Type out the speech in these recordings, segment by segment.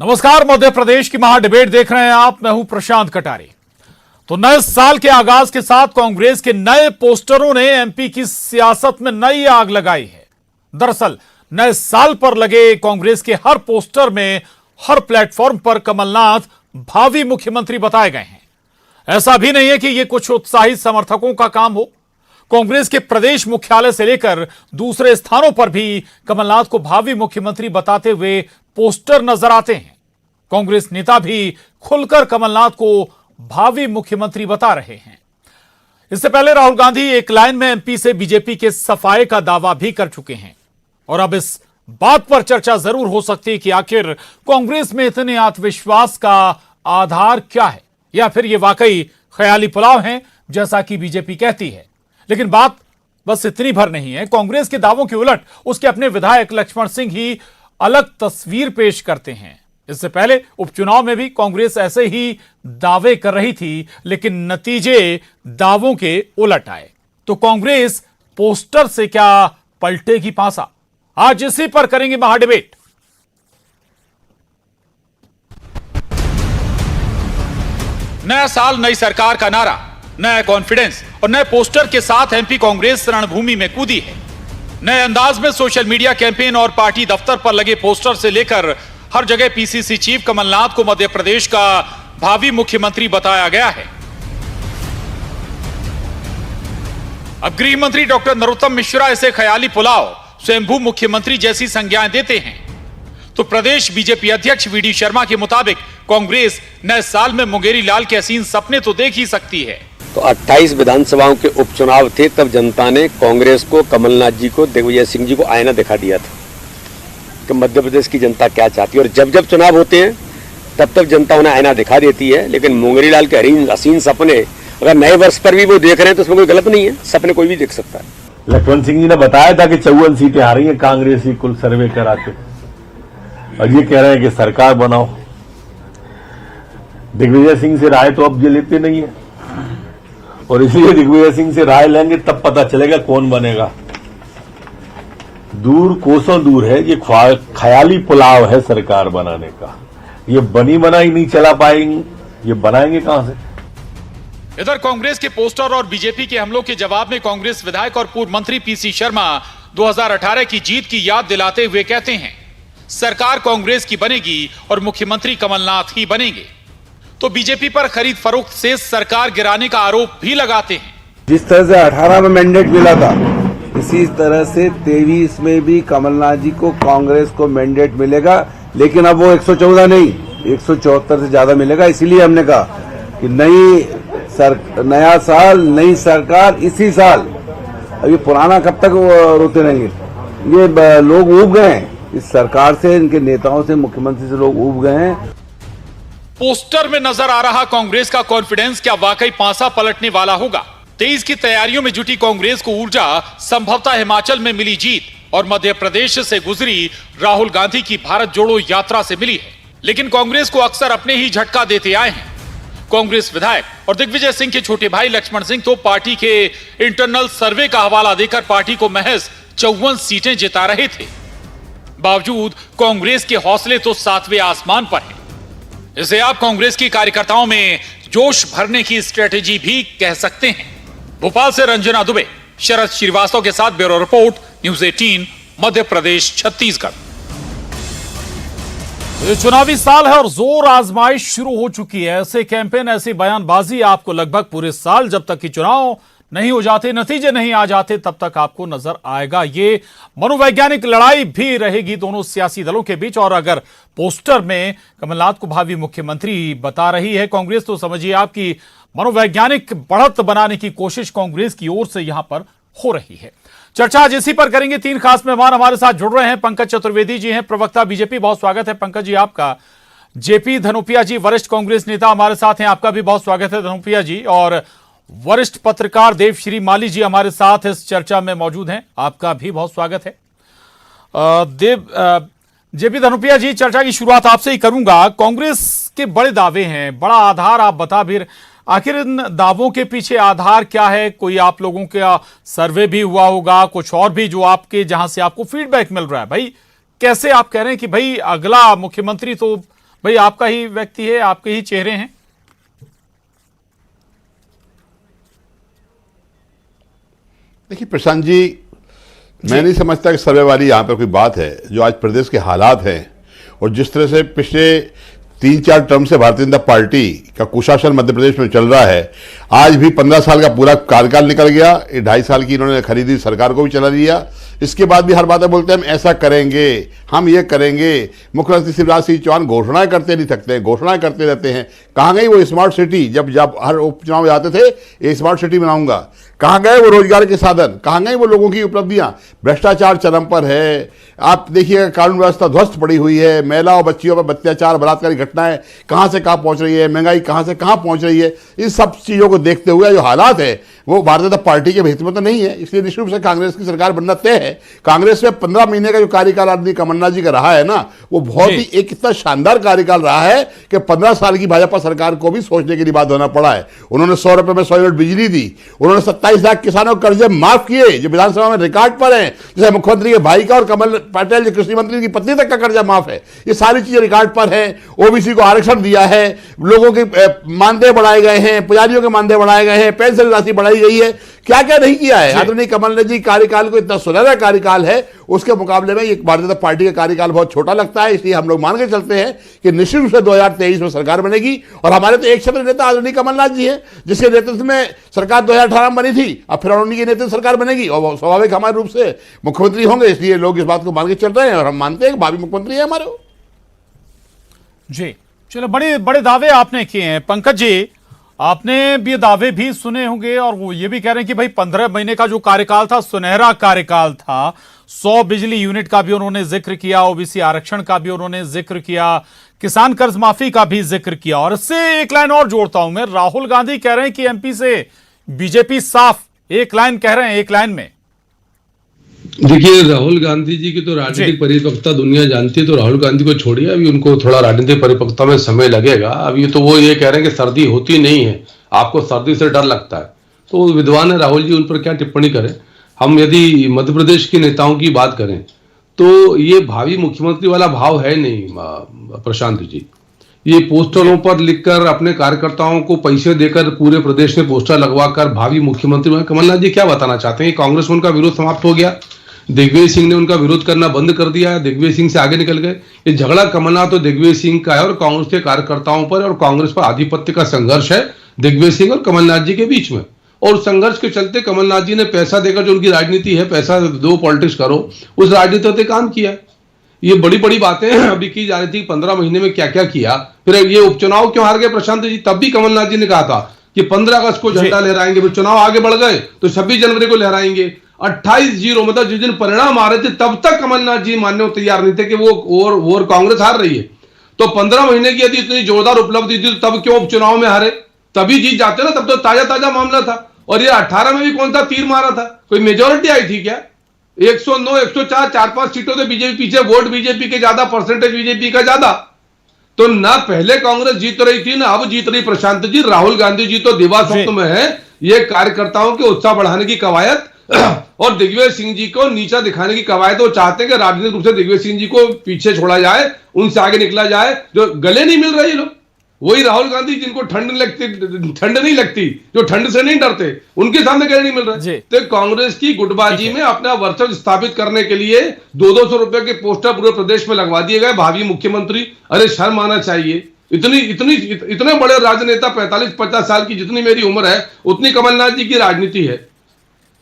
नमस्कार, मध्य प्रदेश की महाडिबेट देख रहे हैं आप। मैं हूं प्रशांत कटारे। तो नए साल के आगाज के साथ कांग्रेस के नए पोस्टरों ने एमपी की सियासत में नई आग लगाई है। दरअसल नए साल पर लगे कांग्रेस के हर पोस्टर में, हर प्लेटफॉर्म पर कमलनाथ भावी मुख्यमंत्री बताए गए हैं। ऐसा भी नहीं है कि यह कुछ उत्साहित समर्थकों का काम हो। कांग्रेस के प्रदेश मुख्यालय से लेकर दूसरे स्थानों पर भी कमलनाथ को भावी मुख्यमंत्री बताते हुए पोस्टर नजर आते हैं। कांग्रेस नेता भी खुलकर कमलनाथ को भावी मुख्यमंत्री बता रहे हैं। इससे पहले राहुल गांधी एक लाइन में एमपी से बीजेपी के सफाए का दावा भी कर चुके हैं। और अब इस बात पर चर्चा जरूर हो सकती है कि आखिर कांग्रेस में इतने आत्मविश्वास का आधार क्या है, या फिर यह वाकई ख्याली पुलाव है जैसा कि बीजेपी कहती है। लेकिन बात बस इतनी भर नहीं है। कांग्रेस के दावों के उलट उसके अपने विधायक लक्ष्मण सिंह ही अलग तस्वीर पेश करते हैं। इससे पहले उपचुनाव में भी कांग्रेस ऐसे ही दावे कर रही थी, लेकिन नतीजे दावों के उलट आए। तो कांग्रेस पोस्टर से क्या पलटेगी पासा? आज इसी पर करेंगे महाडिबेट। नया साल, नई सरकार का नारा, नया कॉन्फिडेंस और नए पोस्टर के साथ एमपी कांग्रेस रणभूमि में कूदी है। नए अंदाज में सोशल मीडिया कैंपेन और पार्टी दफ्तर पर लगे पोस्टर से लेकर हर जगह पीसीसी चीफ कमलनाथ को मध्य प्रदेश का भावी मुख्यमंत्री बताया गया है। अब गृह मंत्री डॉक्टर नरोत्तम मिश्रा इसे ख्याली पुलाव, स्वयंभू मुख्यमंत्री जैसी संज्ञाएं देते हैं। तो प्रदेश बीजेपी अध्यक्ष वीडी शर्मा के मुताबिक कांग्रेस नए साल में मुंगेरी लाल के हसीन सपने तो देख ही सकती है। तो 28 विधानसभाओं के उपचुनाव थे, तब जनता ने कांग्रेस को, कमलनाथ जी को, दिग्विजय सिंह जी को आईना दिखा दिया था कि मध्य प्रदेश की जनता क्या चाहती है। और जब जब चुनाव होते हैं तब तब जनता उन्हें आईना दिखा देती है। लेकिन मुंगेरी लाल के हसीन सपने अगर नए वर्ष पर भी वो देख रहे हैं तो उसमें कोई गलत नहीं है। सपने कोई भी देख सकता है। लक्ष्मण सिंह जी ने बताया था कि 54 सीटें आ रही हैं कांग्रेस ही कुल सर्वे करा के, और ये कह रहे हैं कि सरकार बनाओ। दिग्विजय सिंह से राय तो अब ये लेते नहीं है, और इसलिए दिग्विजय सिंह से राय लेंगे तब पता चलेगा कौन बनेगा। दूर, कोसों दूर है ये ख्याली पुलाव है सरकार बनाने का। ये बनी बनाई नहीं चला पाएंगे, ये बनाएंगे कहां से? इधर कांग्रेस के पोस्टर और बीजेपी के हमलों के जवाब में कांग्रेस विधायक और पूर्व मंत्री पीसी शर्मा 2018 की जीत की याद दिलाते हुए कहते हैं, सरकार कांग्रेस की बनेगी और मुख्यमंत्री कमलनाथ ही बनेंगे। तो बीजेपी पर खरीद फरोख्त से सरकार गिराने का आरोप भी लगाते हैं। जिस तरह से 18 में मैंडेट मिला था, इसी तरह से 23 में भी कमलनाथ जी को, कांग्रेस को मैंडेट मिलेगा। लेकिन अब वो 114 नहीं, 174 से ज्यादा मिलेगा। इसीलिए हमने कहा कि नया साल, नई सरकार इसी साल। अब ये पुराना कब तक रोते रहेंगे? ये लोग ऊब गए हैं इस सरकार से, इनके नेताओं से, मुख्यमंत्री से लोग ऊब गए हैं। पोस्टर में नजर आ रहा कांग्रेस का कॉन्फिडेंस क्या वाकई पासा पलटने वाला होगा? 23 की तैयारियों में जुटी कांग्रेस को ऊर्जा संभवतः हिमाचल में मिली जीत और मध्य प्रदेश से गुजरी राहुल गांधी की भारत जोड़ो यात्रा से मिली है। लेकिन कांग्रेस को अक्सर अपने ही झटका देते आए हैं। कांग्रेस विधायक और दिग्विजय सिंह के छोटे भाई लक्ष्मण सिंह तो पार्टी के इंटरनल सर्वे का हवाला देकर पार्टी को महज 54 सीटें जिता रहे थे। बावजूद कांग्रेस के हौसले तो 7वें आसमान पर है। इसे आप कांग्रेस की कार्यकर्ताओं में जोश भरने की स्ट्रेटेजी भी कह सकते हैं। भोपाल से रंजना दुबे, शरद श्रीवास्तव के साथ bureau report, news 18, Madhya Pradesh, Chhattisgarh. ये चुनावी साल है और जोर आजमाइश शुरू हो चुकी है। ऐसे कैंपेन, ऐसी बयानबाजी आपको लगभग पूरे साल, जब तक कि चुनाव नहीं हो जाते, नतीजे नहीं आ जाते, तब तक आपको नजर आएगा। ये मनोवैज्ञानिक लड़ाई भी रहेगी दोनों सियासी दलों के बीच। और अगर पोस्टर में कमलनाथ को भावी मुख्यमंत्री बता रही है कांग्रेस, तो समझिए आपकी मनोवैज्ञानिक बढ़त बनाने की कोशिश कांग्रेस की ओर से यहां पर हो रही है। चर्चा आज इसी पर करेंगे। 3 खास मेहमान हमारे साथ जुड़ रहे हैं। पंकज चतुर्वेदी जी हैं, प्रवक्ता बीजेपी, बहुत स्वागत है पंकज जी आपका। जेपी धनोपिया जी, वरिष्ठ कांग्रेस नेता, हमारे साथ हैं, आपका भी बहुत स्वागत है धनोपिया जी। और वरिष्ठ पत्रकार देवश्री माली जी हमारे साथ इस चर्चा में मौजूद हैं, आपका भी बहुत स्वागत है। जेपी धनोपिया जी, चर्चा की शुरुआत आपसे ही करूंगा। कांग्रेस के बड़े दावे हैं, बड़ा आधार आप बता भी, आखिर इन दावों के पीछे आधार क्या है? कोई आप लोगों का सर्वे भी हुआ होगा, कुछ और भी जो आपके, जहां से आपको फीडबैक मिल रहा है। भाई कैसे आप कह रहे हैं कि भाई अगला मुख्यमंत्री तो भाई आपका ही व्यक्ति है, आपके ही चेहरे हैं। देखिए प्रशांत जी, मैं नहीं समझता कि सर्वे वाली यहाँ पर कोई बात है। जो आज प्रदेश के हालात हैं और जिस तरह से पिछले 3-4 टर्म से भारतीय जनता पार्टी का कुशासन मध्य प्रदेश में चल रहा है, आज भी 15 साल का पूरा कार्यकाल निकल गया, 2.5 साल की इन्होंने खरीदी सरकार को भी चला दिया। इसके बाद भी हर बात बोलते हैं हम ऐसा करेंगे, हम ये करेंगे। मुख्यमंत्री शिवराज सिंह चौहान घोषणाएं करते नहीं थकते हैं, घोषणाएं करते रहते हैं। कहाँ गई वो स्मार्ट सिटी? जब हर उपचुनाव जाते थे ये स्मार्ट सिटी बनाऊंगा, कहाँ गए वो रोजगार के साधन? कहाँ गए वो लोगों की उपलब्धियां? भ्रष्टाचार चरम पर है। आप देखिएगा कानून व्यवस्था ध्वस्त पड़ी हुई है, महिला और बच्चियों पर अत्याचार बलात्कार की घटनाएं कहाँ से कहाँ पहुंच रही है, महंगाई कहाँ से कहाँ पहुंच रही है। इन सब चीज़ों को देखते हुए जो हालात है वो भारतीय जनता पार्टी के हित में तो नहीं है, इसलिए निश्चित रूप से कांग्रेस की सरकार बनना तय है। कांग्रेस में 15 महीने का जो कार्यकाल आदमी कमलनाथ जी का रहा है ना, वो बहुत ही एक इतना शानदार कार्यकाल रहा है कि 15 साल की भाजपा सरकार को भी सोचने के लिए बात होना पड़ा है। उन्होंने 100 रुपए में 100 यूनिट बिजली दी, उन्होंने 27 लाख किसानों के कर्जे माफ किए जो विधानसभा में रिकॉर्ड पर है, जैसे मुख्यमंत्री के भाई का और कमल पटेल जो कृषि मंत्री की पत्नी तक का कर्जा माफ है। ये सारी चीजें रिकॉर्ड पर है। ओबीसी को आरक्षण दिया है, लोगों के मानदेय बढ़ाए गए हैं, पुजारियों के मानदेय बढ़ाए गए हैं, पेंशन राशि बढ़ाई गई है। क्या क्या नहीं किया है आदरणीय कमलनाथ जी कार्यकाल को? इतना सुनहरा कार्यकाल है, उसके मुकाबले में ये भारतीय जनता पार्टी का कार्यकाल बहुत छोटा लगता है। इसलिए हम लोग मान के चलते हैं कि निश्चित रूप से 2023 में सरकार बनेगी। और हमारे तो एक छत्र नेता आदरणीय कमलनाथ जी हैं, जिसके नेतृत्व में सरकार 2018 में बनी थी। अब फिर उन्हीं के नेतृत्व सरकार बनेगी और स्वाभाविक हमारे रूप से मुख्यमंत्री होंगे। इसलिए लोग इस बात को मान के चल रहे हैं और हम मानते हैं कि भावी मुख्यमंत्री है हमारे। जी चलो, बड़े बड़े दावे आपने किए हैं पंकज जी। आपने भी दावे भी सुने होंगे और वो ये भी कह रहे हैं कि भाई 15 महीने का जो कार्यकाल था सुनहरा कार्यकाल था। 100 बिजली यूनिट का भी उन्होंने जिक्र किया, ओबीसी आरक्षण का भी उन्होंने जिक्र किया, किसान कर्ज माफी का भी जिक्र किया। और इससे एक लाइन और जोड़ता हूं मैं, राहुल गांधी कह रहे हैं कि एमपी से बीजेपी साफ, एक लाइन कह रहे हैं, एक लाइन में। देखिए, राहुल गांधी जी की तो राजनीतिक परिपक्वता दुनिया जानती है, तो राहुल गांधी को छोड़िए, अभी उनको थोड़ा राजनीतिक परिपक्वता में समय लगेगा। अभी तो वो ये कह रहे हैं कि सर्दी होती नहीं है, आपको सर्दी से डर लगता है। तो विद्वान है राहुल जी, उन पर क्या टिप्पणी करें। हम यदि मध्य प्रदेश के नेताओं की बात करें तो ये भावी मुख्यमंत्री वाला भाव है नहीं प्रशांत जी। ये पोस्टरों पर लिखकर अपने कार्यकर्ताओं को पैसे देकर पूरे प्रदेश में पोस्टर लगवाकर भावी मुख्यमंत्री, कमलनाथ जी क्या बताना चाहते हैं? कांग्रेस में उनका विरोध समाप्त हो गया, दिग्विजय सिंह ने उनका विरोध करना बंद कर दिया, दिग्विजय सिंह से आगे निकल गए। ये झगड़ा कमलनाथ और दिग्विजय सिंह का है और कांग्रेस के कार्यकर्ताओं पर और कांग्रेस पर आधिपत्य का संघर्ष है दिग्विजय सिंह और कमलनाथ जी के बीच में। और संघर्ष के चलते कमलनाथ जी ने पैसा देकर, जो उनकी राजनीति है, पैसा दो पॉलिटिक्स करो, उस राजनीति पे काम किया। ये बड़ी बड़ी बातें अभी की जा रही थी 15 महीने में क्या क्या किया। फिर ये उपचुनाव क्यों हार गए प्रशांत जी? तब भी कमलनाथ जी ने कहा था कि 15 अगस्त को झंडा लहराएंगे, फिर चुनाव आगे बढ़ गए तो 26 जनवरी को लहराएंगे। 28-0 मतलब जिस दिन परिणाम आ रहे थे तब तक कमलनाथ जी मानने को तैयार नहीं थे कि वो कांग्रेस हार रही है। तो 15 महीने की यदि इतनी जोरदार उपलब्धि थी तो तब क्यों उपचुनाव में हारे? तभी जीत जाते ना, तब तो ताजा ताजा मामला था। और ये 18 में भी कौन सा तीर मारा था? कोई मेजोरिटी आई थी क्या? 109, 104, 4-5 सीटों से बीजेपी पीछे, वोट बीजेपी के ज्यादा, परसेंटेज बीजेपी का ज्यादा। तो ना पहले कांग्रेस जीत रही थी ना अब जीत रही प्रशांत जी। राहुल गांधी जी तो दिवा स्वप्न में है। ये कार्यकर्ताओं के उत्साह बढ़ाने की कवायद और दिग्विजय सिंह जी को नीचा दिखाने की कवायद। वो चाहते हैं कि राजनीतिक रूप से दिग्विजय सिंह जी को पीछे छोड़ा जाए, उनसे आगे निकला जाए। जो गले नहीं मिल रहे लोग, वही राहुल गांधी जिनको ठंड नहीं लगती, जो ठंड से नहीं डरते, उनके सामने गले नहीं मिल रहे। तो कांग्रेस की गुटबाजी में अपना वर्चस्व स्थापित करने के लिए 200-200 रुपए के पोस्टर पूरे प्रदेश में लगवा दिए गए भावी मुख्यमंत्री। अरे शर्म आना चाहिए। इतने बड़े राजनेता, 45-50 साल की जितनी मेरी उम्र है उतनी कमलनाथ जी की राजनीति है,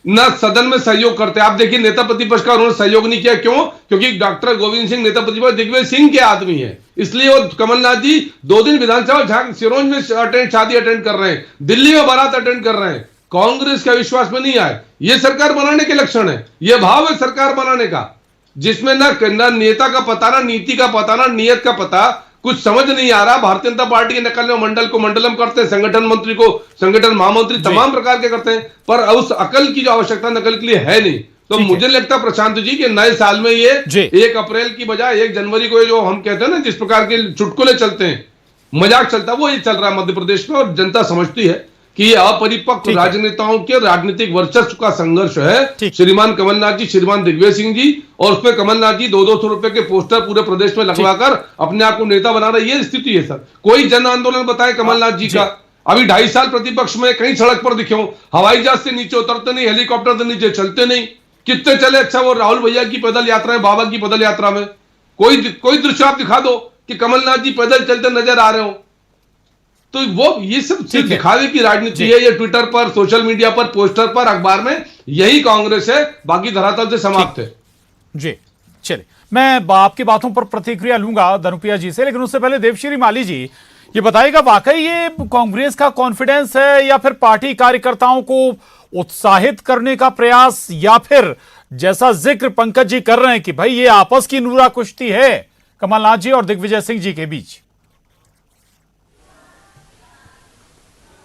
न सदन में सहयोग करते। आप देखिए नेता प्रतिपक्ष का उन्होंने सहयोग नहीं किया। क्यों? क्योंकि डॉक्टर गोविंद सिंह नेता प्रतिपक्ष दिग्विजय सिंह के आदमी है, इसलिए वो कमलनाथ जी 2 दिन विधानसभा सिरोंज में शादी अटेंड कर रहे हैं, दिल्ली में बारात अटेंड कर रहे हैं। कांग्रेस का विश्वास में नहीं आए। ये सरकार बनाने के लक्षण है, ये भाव है सरकार बनाने का, जिसमें ना नेता का पता, ना नीति का पता, ना नियत का पता, कुछ समझ नहीं आ रहा। भारतीय जनता पार्टी के नकल में मंडल को मंडलम करते हैं, संगठन मंत्री को संगठन महामंत्री, तमाम प्रकार के करते हैं, पर उस अकल की जो आवश्यकता नकल के लिए है नहीं। तो मुझे लगता है प्रशांत जी कि नए साल में ये 1 अप्रैल की बजाय 1 जनवरी को जो हम कहते हैं ना, जिस प्रकार के चुटकुले चलते हैं, मजाक चलता है, वो ये चल रहा है मध्य प्रदेश में। और जनता समझती है कि ये अपरिपक्व ठीक है। राजनेताओं के राजनीतिक वर्चस्व का संघर्ष है। ठीक। श्रीमान कमलनाथ जी, श्रीमान दिग्विजय सिंह जी, और उसमें कमलनाथ जी 200-200 रुपए के पोस्टर पूरे प्रदेश में लगवाकर अपने आप को नेता बना रहे, ये स्थिति है सर। कोई जन आंदोलन बताए कमलनाथ जी का? अभी 2.5 साल प्रतिपक्ष में कहीं सड़क पर दिखे हो, हवाई जहाज से नीचे उतरते नहीं, हेलीकॉप्टर से नीचे चलते नहीं, कितने चले? अच्छा वो राहुल भैया की पैदल यात्रा है, बाबा की पैदल यात्रा में कोई दृश्य आप दिखा दो कि कमलनाथ जी पैदल चलते नजर आ रहे हो। तो वो ये सब सिर्फ दिखावे की राजनीति है। ये ट्विटर पर, सोशल मीडिया पर, पोस्टर पर, अखबार में, यही कांग्रेस है, बाकी धरातल से समाप्त है। जी चलिए, मैं आपकी बातों पर प्रतिक्रिया लूंगा धनुप्रिया जी से, लेकिन उससे पहले देवश्री माली जी ये बताइएगा, वाकई ये कांग्रेस का कॉन्फिडेंस है या फिर पार्टी कार्यकर्ताओं को उत्साहित करने का प्रयास, या फिर जैसा जिक्र पंकज जी कर रहे हैं कि भाई ये आपस की नूरा कुश्ती है कमलनाथ जी और दिग्विजय सिंह जी के बीच?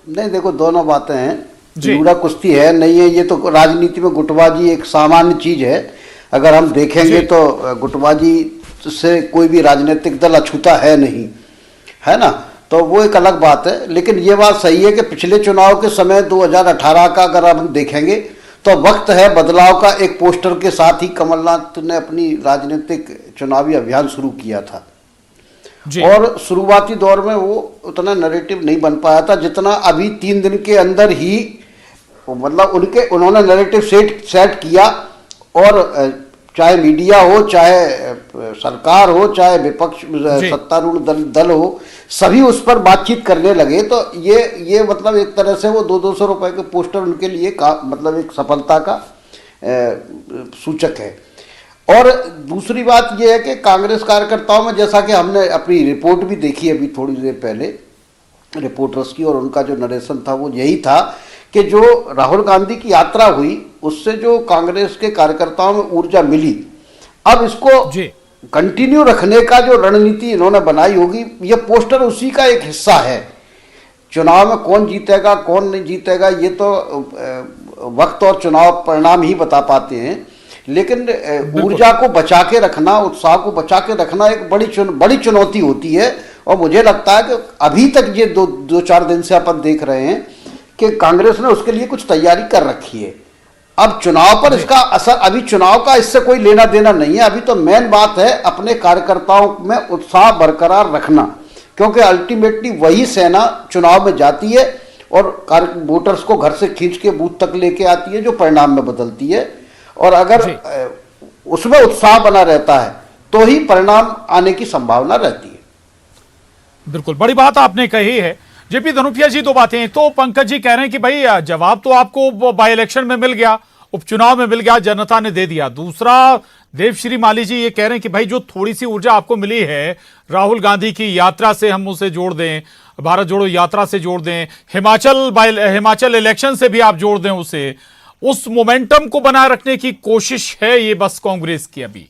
नहीं, देखो दोनों बातें हैं। जी। नूरा कुश्ती है नहीं है, ये तो राजनीति में गुटबाजी एक सामान्य चीज है। अगर हम देखेंगे जी। तो गुटबाजी से कोई भी राजनीतिक दल अछूता है नहीं, है ना, तो वो एक अलग बात है। लेकिन ये बात सही है कि पिछले चुनाव के समय 2018 का अगर हम देखेंगे तो वक्त है बदलाव का, एक पोस्टर के साथ ही कमलनाथ ने अपनी राजनीतिक चुनावी अभियान शुरू किया था। और शुरुआती दौर में वो उतना नैरेटिव नहीं बन पाया था जितना अभी 3 दिन के अंदर ही, मतलब उन्होंने नैरेटिव सेट किया। और चाहे मीडिया हो, चाहे सरकार हो, चाहे विपक्ष सत्तारूढ़ दल हो, सभी उस पर बातचीत करने लगे। तो ये मतलब एक तरह से वो 200-200 रुपए के पोस्टर उनके लिए मतलब एक सफलता का सूचक है। और दूसरी बात यह है कि कांग्रेस कार्यकर्ताओं में, जैसा कि हमने अपनी रिपोर्ट भी देखी अभी थोड़ी देर पहले रिपोर्टर्स की, और उनका जो नरेशन था वो यही था कि जो राहुल गांधी की यात्रा हुई उससे जो कांग्रेस के कार्यकर्ताओं में ऊर्जा मिली, अब इसको कंटिन्यू रखने का जो रणनीति इन्होंने बनाई होगी, ये पोस्टर उसी का एक हिस्सा है। चुनाव में कौन जीतेगा कौन नहीं जीतेगा ये तो वक्त और चुनाव परिणाम ही बता पाते हैं, लेकिन ऊर्जा को बचा के रखना, उत्साह को बचा के रखना एक बड़ी चुनौती होती है। और मुझे लगता है कि अभी तक ये 2-4 दिन से अपन देख रहे हैं कि कांग्रेस ने उसके लिए कुछ तैयारी कर रखी है। अब चुनाव पर इसका असर, अभी चुनाव का इससे कोई लेना देना नहीं है। अभी तो मेन बात है अपने कार्यकर्ताओं में उत्साह बरकरार रखना, क्योंकि अल्टीमेटली वही सेना चुनाव में जाती है और वोटर्स को घर से खींच के बूथ तक लेके आती है, जो परिणाम में बदलती है। और अगर उसमें उत्साह बना रहता है तो ही परिणाम आने की संभावना रहती है। बिल्कुल, बड़ी बात आपने कही है जेपी धनुपिया जी। 2 बातें, तो पंकज जी कह रहे हैं कि भाई जवाब तो आपको बाई इलेक्शन में मिल गया, उपचुनाव में मिल गया, जनता ने दे दिया। दूसरा, देवश्री माली जी ये कह रहे हैं कि भाई जो थोड़ी सी ऊर्जा आपको मिली है राहुल गांधी की यात्रा से, हम उसे जोड़ दें, भारत जोड़ो यात्रा से जोड़ दें, हिमाचल इलेक्शन से भी आप जोड़ दें उसे, उस मोमेंटम को बनाए रखने की कोशिश है ये बस कांग्रेस की अभी।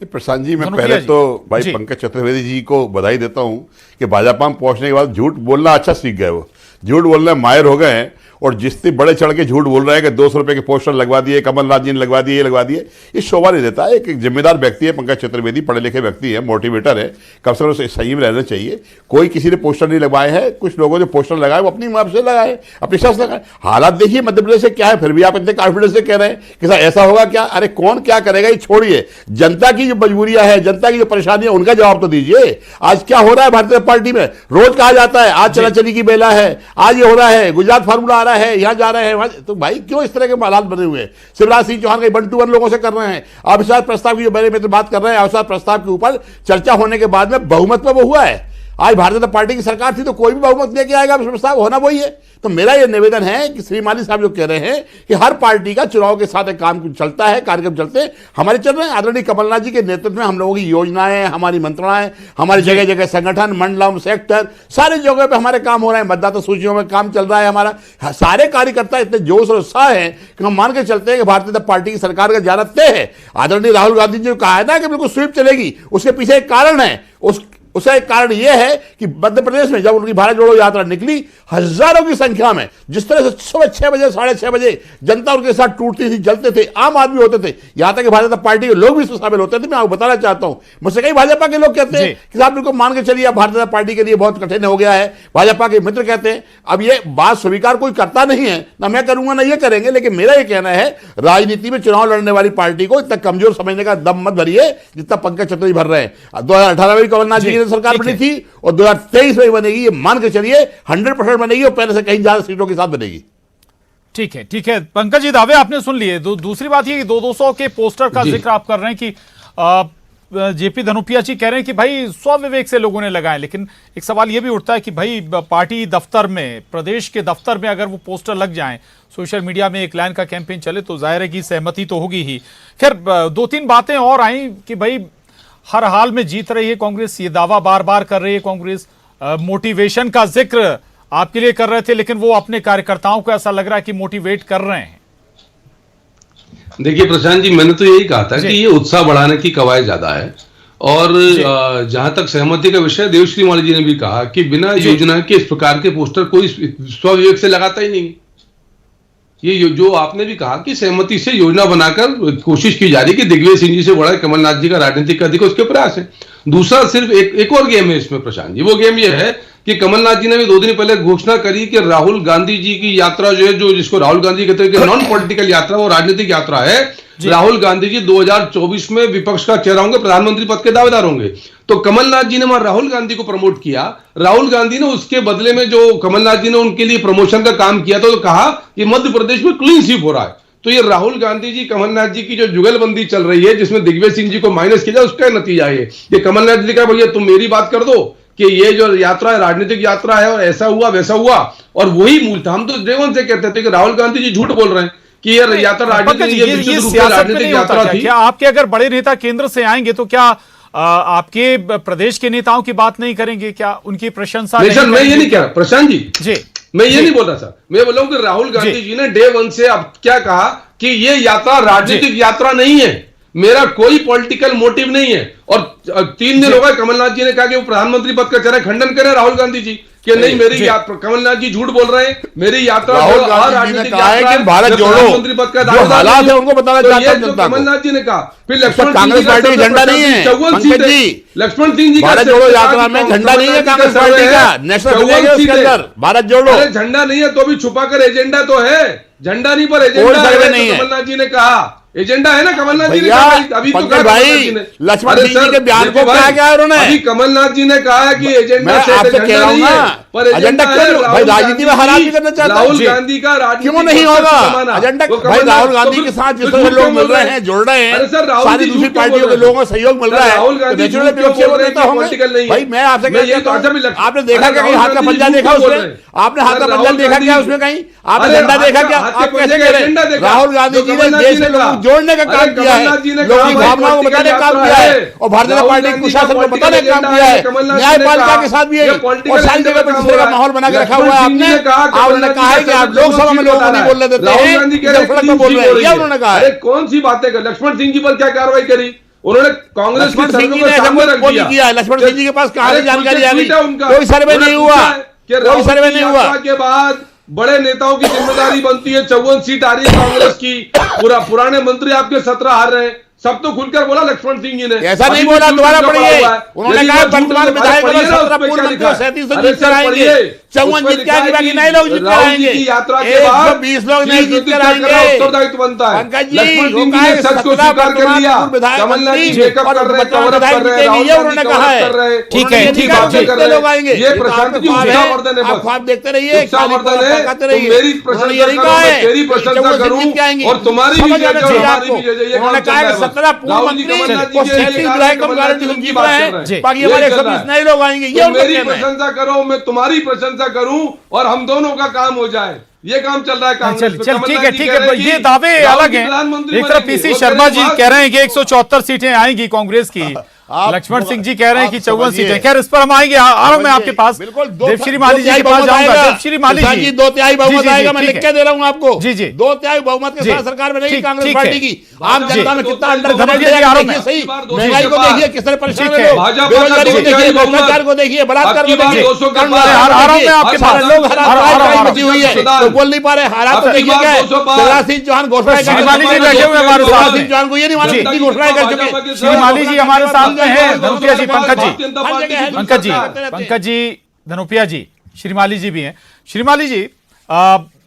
प्रशांत जी, मैं पहले तो भाई पंकज चतुर्वेदी जी को बधाई देता हूं कि भाजपा में पहुंचने के बाद झूठ बोलना अच्छा सीख गए। वो झूठ बोलने माहिर हो गए हैं, और जितने बड़े चढ़ के झूठ बोल रहे हैं कि 200 रुपए के पोस्टर लगवा दिए, कमलनाथ जी ने लगवा दिए, ये लगवा दिए, ये शोभा नहीं देता है। एक जिम्मेदार व्यक्ति है पंकज चतुर्वेदी, पढ़े लिखे व्यक्ति है, मोटिवेटर है, कम से कम सही में रहना चाहिए। कोई किसी ने पोस्टर नहीं लगवाए हैं, कुछ लोगों ने पोस्टर लगाए वो अपनी माप से लगाए, अपनी शख्स लगाए। हालात देखिए मध्य प्रदेश से क्या है, फिर भी आप इतने कॉन्फिडेंस से कह रहे हैं कि सर ऐसा होगा क्या? अरे कौन क्या करेगा ये छोड़िए, जनता की जो मजबूरियां है, जनता की जो परेशानियां, उनका जवाब तो दीजिए। आज क्या हो रहा है भारतीय जनता पार्टी में? रोज कहा जाता है आज चली की बेला है, आज ये हो रहा है, गुजरात फार्मूला आ रहा है, यहां जा रहे हैं, तो भाई क्यों इस तरह के हालात बने हुए हैं? शिवराज सिंह चौहान के 1-to-1 लोगों से कर रहे हैं। अविश्वास प्रस्ताव की जो मेरे मित्र बात कर रहे हैं, अविश्वास प्रस्ताव के ऊपर चर्चा होने के बाद में बहुमत में वो हुआ है। आज भारतीय जनता पार्टी की सरकार थी तो कोई भी बहुमत लेके आएगा, प्रस्ताव होना वही है। तो मेरा यह निवेदन है कि श्री माली साहब जो कह रहे हैं कि हर पार्टी का चुनाव के साथ एक काम चलता है, कार्यक्रम चलते हैं, हमारे चल रहे हैं। आदरणीय कमलनाथ जी के नेतृत्व में हम लोगों की योजनाएं, हमारी मंत्रणाएं, हमारी जगह जगह संगठन, मंडलम, सेक्टर, सारी जगह पे हमारे काम हो रहे हैं। मतदाता सूचियों में काम चल रहा है हमारा। सारे कार्यकर्ता इतने जोश और उत्साह है कि हम मान के चलते हैं कि भारतीय जनता पार्टी की सरकार का जाना तय है। आदरणीय राहुल गांधी जी ने कहा है ना कि बिल्कुल स्वीप चलेगी, उसके पीछे एक कारण है। उस उसका एक कारण यह है कि मध्य प्रदेश में जब उनकी भारत जोड़ो यात्रा निकली, हजारों की संख्या में, जिस तरह से सुबह 6 बजे 6:30 बजे जनता उनके साथ टूटती थी, जलते थे, आम आदमी होते थे, यहां तक कि भाजपा पार्टी के लोग भी इसमें शामिल होते थे। मैं आपको बताना चाहता हूं, मुझसे कई भाजपा के लोग कहते हैं कि साहब इनको मान के चलिए, अब भारतीय जनता पार्टी के लिए बहुत कठिन हो गया है। भाजपा के मित्र कहते हैं अब ये बात स्वीकार कोई करता नहीं है, ना मैं करूंगा ना ये करेंगे, लेकिन मेरा ये कहना है राजनीति में चुनाव लड़ने वाली पार्टी को इतना कमजोर समझने का दम मत भरिए जितना पंकज चतुर्वेदी भर रहे हैं। 2018 में भी कमलनाथ जी की सरकार बनी थी और 2023 में बनेगी, ये मान के चलिए 100% बनेगी और पहले से कहीं ज्यादा सीटों के साथ बनेगी। ठीक है, ठीक है पंकज जी, दावे आपने सुन लिए। दूसरी बात ये 200 के पोस्टर का जिक्र आप कर रहे हैं कि जेपी धनुपिया जी कह रहे हैं कि भाई स्वविवेक से लोगों ने लगाए, लेकिन एक सवाल ये भी उठता है कि भाई पार्टी दफ्तर में, प्रदेश के दफ्तर में अगर वो पोस्टर लग जाएं, सोशल मीडिया में एक लाइन का कैंपेन चले तो जाहिर है कि सहमति तो होगी ही। खैर 2-3 बातें और आई कि भाई हर हाल में जीत रही है कांग्रेस, ये दावा बार बार कर रही है कांग्रेस। मोटिवेशन का जिक्र आपके लिए कर रहे थे, लेकिन वो अपने कार्यकर्ताओं को ऐसा लग रहा है कि मोटिवेट कर रहे हैं। देखिए प्रशांत जी, मैंने तो यही कहा था कि ये उत्साह बढ़ाने की कवायद ज्यादा है। और जहां तक सहमति का विषय, देवश्री माली जी ने भी कहा कि बिना योजना के इस प्रकार के पोस्टर कोई स्वविवेक से लगाता ही नहीं। ये जो आपने भी कहा कि सहमति से योजना बनाकर कोशिश की जा रही है कि दिग्विजय सिंह जी से बड़ा कमलनाथ जी का राजनीतिक अधिक उसके प्रयास है। दूसरा सिर्फ एक और गेम है इसमें प्रशांत जी, वो गेम ये है कि कमलनाथ जी ने भी 2 दिन पहले घोषणा करी कि राहुल गांधी जी की यात्रा जो है, जो जिसको राहुल गांधी कहते हैं कि नॉन पॉलिटिकल यात्रा, वो राजनीतिक यात्रा है। राहुल गांधी जी 2024 में विपक्ष का चेहरा होंगे, प्रधानमंत्री पद के दावेदार होंगे। तो कमलनाथ जी ने वहां राहुल गांधी को प्रमोट किया। राहुल गांधी ने उसके बदले में जो कमलनाथ जी ने उनके लिए प्रमोशन का काम किया तो कहा कि मध्य प्रदेश में क्लीन स्वीप हो रहा है। तो ये राहुल गांधी जी कमलनाथ जी की जो जुगलबंदी चल रही है, जिसमें दिग्विजय सिंह जी को माइनस किया जाए, उसका नतीजा है ये कमलनाथ जी का भैया तुम मेरी बात कर दो कि ये जो यात्रा है राजनीतिक यात्रा है और ऐसा हुआ वैसा हुआ। और वही मूल था, हम तो देवन से कहते थे कि राहुल गांधी जी झूठ बोल रहे हैं कि ये यात्रा राजनीतिक यात्रा थी। क्या आपके अगर बड़े नेता केंद्र से आएंगे तो क्या आपके प्रदेश के नेताओं की बात नहीं करेंगे? क्या उनकी प्रशंसा नहीं सर, मैं ये नहीं कह रहा प्रशांत जी, मैं ये नहीं बोल रहा सर। मैं बोल रहा हूं कि राहुल गांधी जी ने डे 1 से अब क्या कहा कि ये यात्रा राजनीतिक यात्रा नहीं है, मेरा कोई पॉलिटिकल मोटिव नहीं है। और 3 दिन हो गए कमलनाथ जी ने कहा कि वो प्रधानमंत्री पद का चेहरा खंडन करें राहुल गांधी जी कि नहीं मेरी यात्रा, कमलनाथ जी झूठ बोल रहे हैं, मेरी यात्रा राहुल गांधी जी ने कहा है कि भारत जोड़ो जो हालात है उनको बताना चाहता हूं जनता को। कमलनाथ जी ने कहा। फिर लक्ष्मण कांग्रेस पार्टी का झंडा नहीं है पंकज जी, लक्ष्मण सिंह जी भारत जोड़ो यात्रा में झंडा नहीं है कांग्रेस पार्टी का, नेशनल फ्लैग है उसके अंदर भारत जोड़ो। अरे झंडा नहीं है तो भी छुपा कर एजेंडा तो है, झंडा नहीं पर एजेंडा है। कमलनाथ जी ने कहा एजेंडा है ना, कमलनाथ जी ने कहा। अभी तो भाई लक्ष्मण सिंह जी के बयान को क्या क्या उन्होंने, अभी कमलनाथ जी ने कहा है कि एजेंडा मैं आपसे कह रहा हूं ना, पर एजेंडा क्यों भाई राजनीति में हराम भी करना चाहता हूं। राहुल गांधी का क्यों नहीं होगा एजेंडा? भाई राहुल गांधी के साथ जिस तरह लोग मिल रहे हैं, जुड़ रहे हैं, सारी दूसरी पार्टियों के लोगों का सहयोग मिल रहा है, राहुल गांधी नेता होंगे। भाई मैं आपसे कहता हूं, आपने देखा क्या कहीं हाथ का पंजा देखा उसमें? आपने हाथ का पंजा देखा क्या उसमें? कहीं आपने झंडा देखा क्या? आप कैसे कह रहे हैं? राहुल गांधी जी ने देश के लोगों को जोड़ने का काम किया है, लोगों की भावनाओं को बताने का काम किया है और भारतीय जनता पार्टी के कुशासन को बताने का काम किया है। न्यायपालिका के साथ भी है और सारी जगह पर दूसरे का माहौल बना के रखा हुआ है आपने। आपने कहा है कि आप लोकसभा में लोगों को नहीं बोलने देते हैं, सड़क पर बोल रहे हैं, ये उन्होंने कहा है। कौन सी बातें कर, लक्ष्मण सिंह जी पर क्या कार्रवाई करी उन्होंने? कांग्रेस की लक्ष्मण सिंह जी ने किया है, लक्ष्मण सिंह जी के पास कहां से जानकारी आ गई? कोई सर्वे नहीं हुआ, कोई सर्वे नहीं हुआ। के बाद बड़े नेताओं की जिम्मेदारी बनती है, 54 सीट आ रही है कांग्रेस की, पुराने मंत्री आपके 17 हार रहे हैं, सब तो खुलकर बोला लक्ष्मण सिंह जी ने। ऐसा नहीं बोला, दोबारा पढ़िए। उन्होंने कहा वर्तमान विधायक 17 पूर्व मंत्री 37 से जीत कर आएंगे, 54 जीत के आगे बाकी नए लोग जीत कर आएंगे, 120 लोग नहीं जीत कर आएंगे। उत्तरदायित्व बनता है। पंकज जी लक्ष्मण सिंह जी ने सच को स्वीकार कर लिया, कमलनाथ जी मेकअप कर रहे हैं, कवर अप कर रहे हैं, ये उन्होंने कहा है। ठीक है, ठीक है, लोग आएंगे। ये प्रशांत जी उत्साहवर्धन है, आप ख्वाब देखते रहिए, उत्साहवर्धन है। मेरी प्रशंसा करो, तेरी प्रशंसा करूं और तुम्हारी भी जय जय हमारी भी जय जय। उन्होंने कहा कि 17 पूर्व मंत्री और 37 विधायक हम गारंटी से जीत रहे हैं, बाकी हमारे 120 नए लोग आएंगे। ये मेरी प्रशंसा करो, मैं तुम्हारी प्रशंसा करूं और हम दोनों का काम हो जाए, ये काम चल रहा है कांग्रेस में। चल ठीक है, ठीक है, ये दावे अलग हैं। एक तरफ पीसी शर्मा जी कह रहे हैं कि 174 सीटें आएंगी कांग्रेस की, आप लक्ष्मण सिंह जी कह रहे हैं कि आप 54 समझिए। सीटें। खैर इस पर हम आएंगे, आ रहा हूं मैं आपके पास। बिल्कुल देवश्री माली जी के पास जाऊंगा। देवश्री माली जी, 2/3 बहुमत जी, आएगा, मैं ठीक लिख है। के दे रहा हूं आपको। जी, जी। 2/3 बहुमत के जी। साथ सरकार बनेगी ठीक, कांग्रेस ठीक पार्टी है। की। आम जनता में कितना अंडर धनंजय जी, आ रहा हूं मैं। सही, बार महंगाई को 200 देखिए, किस तरह परेशान ठीक है है। लोग, भाजपा का बेरोजगारी को 200 देखिए, बहुमत। भ्रष्टाचार को देखिए, बलात्कार को आपकी बात देखिए, 200 के कांड पार। को आ रहा हूं देखिए। मैं आपके सारे पास। लोग आ रहा हूं। मची हुई है, तो बोल नहीं पा रहे। हालात तो आपकी देखिए बात क्या है। 200 पार। शिवराज सिंह चौहान घोषणा कर श्रीमाली जी बैठे हुए हमारे साथ शिवराज में। सिंह चौहान को ये नहीं मालूम जी। कितनी घोषणाएं कर चुके हैं। श्रीमाली जी हमारे साथ में हैं। धनुपिया जी, पंकज जी, पंकज जी, करते रहते हैं। पंकज जी, धनुपिया जी, श्रीमाली जी भी हैं। श्रीमाली जी,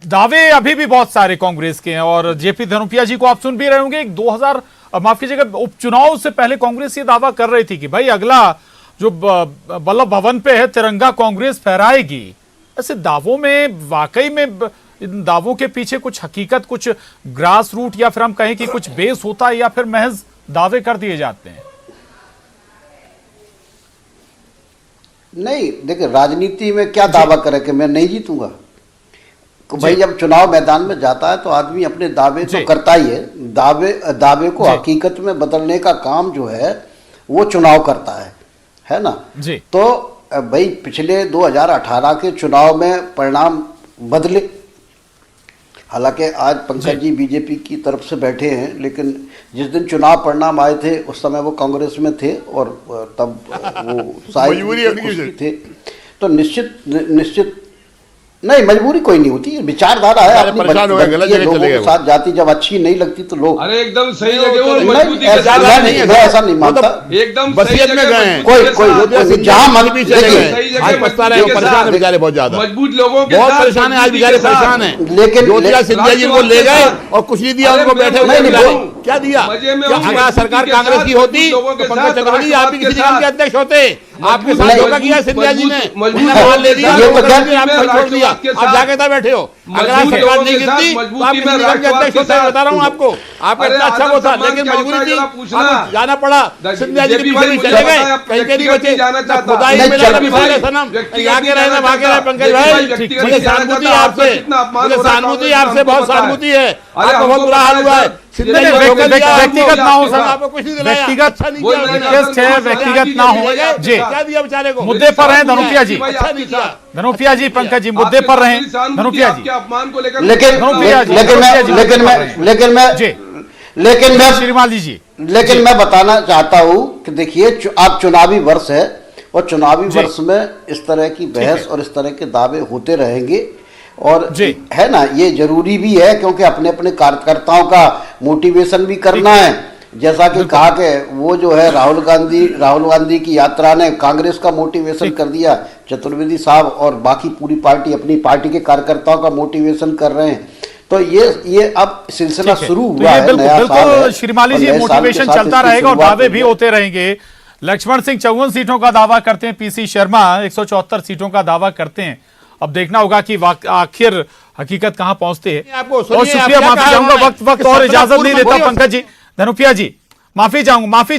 दावे अभी भी बहुत सारे कांग्रेस के हैं और जेपी धनुपिया जी को आप सुन भी रहे होंगे। 2000 माफ कीजिएगा, उपचुनाव से पहले कांग्रेस ये दावा कर रही थी कि भाई अगला जो वल्लभ भवन पे है तिरंगा कांग्रेस फहराएगी। ऐसे दावों में वाकई में इन दावों के पीछे कुछ हकीकत, कुछ ग्रास रूट या फिर हम कहें कि कुछ बेस होता है या फिर महज दावे कर दिए जाते हैं? नहीं, देखिए राजनीति में क्या दावा करे कि मैं नहीं जीतूंगा। भाई जब चुनाव मैदान में जाता है तो आदमी अपने दावे तो करता ही है। दावे को हकीकत में बदलने का काम जो है वो चुनाव करता है ना जी। तो भाई पिछले 2018 के चुनाव में परिणाम बदले। हालांकि आज पंकज जी बीजेपी की तरफ से बैठे हैं, लेकिन जिस दिन चुनाव परिणाम आए थे उस समय वो कांग्रेस में थे और तब वो शायद थे। तो निश्चित नहीं, मजबूरी कोई नहीं होती, विचारधारा है अपनी। परेशान हो गए, गलत जगह लोगों चले के गए। साथ जाति जब अच्छी नहीं लगती तो लोग अरे एकदम सही जगह वो नहीं, मजबूती के ऐसा साथ नहीं है, मैं ऐसा नहीं मानता। एकदम बसियत में गए हैं। कोई जहां मन भी चले सही गए, जगह आज पछता रहे हो, मजबूती के परेशान है साथ। बेचारे बहुत ज्यादा, मजबूत लोगों के बहुत साथ, परेशान है आज मजबूती बेचारे, के साथ। परेशान है। लेकिन ज्योतिराज सिंधिया जी को ले गए और कुछ नहीं दिया उनको, बैठे हुए नहीं, बिचारे। नहीं, क्या दिया? मजे में क्या हूँ, अगर सरकार के कांग्रेस साथ, की होती लोगों के तो पंकज साथ, चतुर्वेदी आप भी किसी राष्ट्रवाद निगम के के अध्यक्ष होते। आपके साथ नहीं, धोखा किया सिंधिया जी ने, मजबूत उन्होंने मान ले लिया, ये तो क्या- आपको छोड़ दिया, आप जाके था बैठे हो। अगर आप मजबूत सरकार लोगों नहीं के साथ, गिरती तो मजबूती आप किसी में निगम के राष्ट्रवाद अध्यक्ष के होते। साथ। बता रहा हूँ आपको, आपका अरे इतना अच्छा आदर वो था, सम्मान लेकिन क्या होता मजबूरी है थी, जरा पूछना। आपको जाना पड़ा। सिंधिया जी के जेपी पीछे भाई भी मुझे चले बताया, गए, आप कहीं के नहीं व्यक्तिगत बचे, जाना चाहता। खुदाई नहीं, मिला जेपी भाई भाई, सनम, व्यक्तिगत यहाँ के नहीं रहना जाना भागे रहे चाहता। पंकज जेपी भाई, भाई, व्यक्तिगत मुझे नहीं जाना सहानुभूति चाहता। है आपसे, कितना अपमान मुझे हो रहा है सहानुभूति है कांग्रेस आपसे, में, बहुत हमको पता है। सहानुभूति है। अरे आपका बहुत हमको बुरा हाल पता है हुआ है। सर। सिंधिया जी नहीं, ने धोखा दिया व्यक्तिगत ना हो आपको, सर, आपको कुछ नहीं दिलाया, व्यक्तिगत अच्छा नहीं वो किया मैंने आपने। रिक्वेस्ट है, व्यक्तिगत ना हो। जी, क्या दिया बेचारे को? मुद्दे पर हैं धनुपिया जी, अच्छा नहीं किया। धनुपिया जी, पंकज जी मुद्दे पर रहे धनुपिया जी। अपमान को लेकर लेकिन धनुपिया जी, लेकिन धनुपिया जी, मैं लेकिन मैं लेकिन मैं जी, लेकिन मैं श्रीमाली जी, लेकिन मैं बताना चाहता हूं कि देखिए आप चुनावी वर्ष है और चुनावी जी। वर्ष में इस तरह की बहस और इस तरह के दावे होते रहेंगे और जी। है ना, ये जरूरी भी है क्योंकि अपने अपने कार्यकर्ताओं का मोटिवेशन भी करना है। जैसा कि कहा कि वो जो है राहुल गांधी की यात्रा ने कांग्रेस का मोटिवेशन कर दिया, चतुर्वेदी साहब और बाकी पूरी पार्टी अपनी पार्टी के कार्यकर्ताओं का मोटिवेशन कर रहे हैं। तो ये अब सिलसिला शुरू तो हुआ ये है, नया साल है। श्रीमाली जी, और नए साल के मोटिवेशन साथ चलता इसकी रहेगा और शुरुआत दावे हो भी गया। होते रहेंगे। लक्ष्मण सिंह 54 सीटों का दावा करते हैं, पीसी शर्मा 174 सीटों का दावा करते हैं। अब देखना होगा कि आखिर हकीकत कहां पहुंचती है। आपको और सुनिए, शुक्रिया, आप क्या माफी कहा चाहूंगा, उन्होंने? वक्त और इजाजत नहीं देता बोलिए। पंकज जी, धनुपिया जी, माफी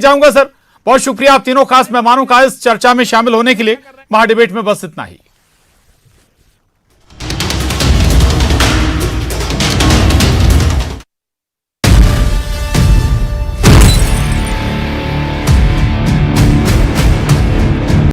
चाहूंगा सर, बहुत शुक्रिया आप तीनों खास मेहमानों का इस चर्चा में शामिल होने के लिए। महाडिबेट में बस इतना ही।